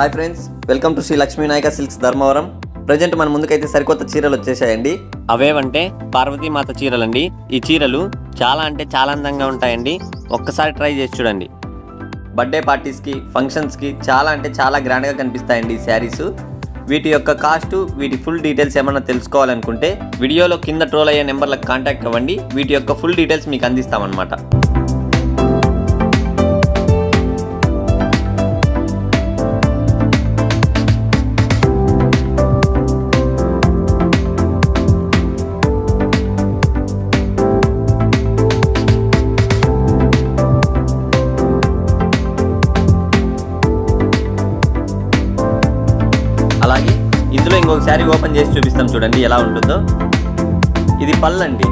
Hi friends, welcome to Sri Lakshmi Nayaka silks Dharmavaram. Present మన ముందుకైతే సరికొత్త చీరలు వచ్చేసాయండి. అవేవంటే పార్వతీమాత చీరలండి. ఈ చీరలు చాలా అంటే చాలా అందంగా ఉంటాయండి. ఒక్కసారి ట్రై చేసి చూడండి. బర్త్డే పార్టీస్కి, ఫంక్షన్స్కి చాలా అంటే చాలా గ్రాండ్గా కనిపిస్తాయండి ఈ శారీస్. వీటి యొక్క కాస్ట్, వీటి ఫుల్ డీటెయిల్స్ ఏమన్నా తెలుసుకోవాలనుకుంటే వీడియోలో కింద ట్రోల్ అయ్యే నెంబర్లకు కాంటాక్ట్ అవ్వండి. వీటి యొక్క ఫుల్ డీటెయిల్స్ మీకు అందిస్తామన్నమాట. అలాగే ఇందులో ఇంకొక శారీ ఓపెన్ చేసి చూపిస్తాం, చూడండి ఎలా ఉంటుందో. ఇది పళ్ళండి,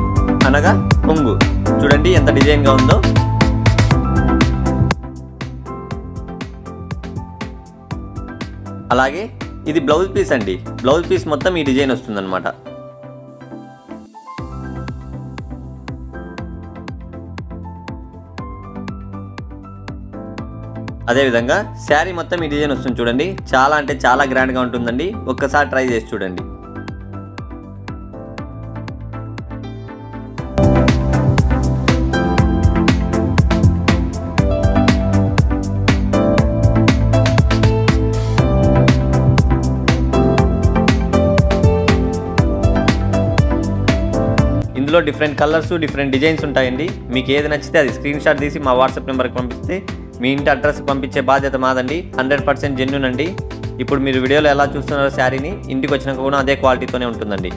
అనగా కొంగు. చూడండి ఎంత డిజైన్గా ఉందో. అలాగే ఇది బ్లౌజ్ పీస్ అండి. బ్లౌజ్ పీస్ మొత్తం ఈ డిజైన్ వస్తుందన్నమాట. అదేవిధంగా శారీ మొత్తం ఈ డిజైన్ వస్తుంది చూడండి. చాలా అంటే చాలా గ్రాండ్గా ఉంటుందండి. ఒక్కసారి ట్రై చేసి చూడండి. ఇందులో డిఫరెంట్ కలర్స్, డిఫరెంట్ డిజైన్స్ ఉంటాయండి. మీకు ఏది నచ్చితే అది స్క్రీన్ షాట్ తీసి మా వాట్సాప్ నెంబర్కి పంపిస్తే మీ ఇంటి అడ్రస్కి పంపించే బాధ్యత మాదండి. 100% జెన్యూన్ అండి. ఇప్పుడు మీరు వీడియోలో ఎలా చూస్తున్నారో శారీని, ఇంటికి వచ్చినాక కూడా అదే క్వాలిటీతోనే ఉంటుందండి.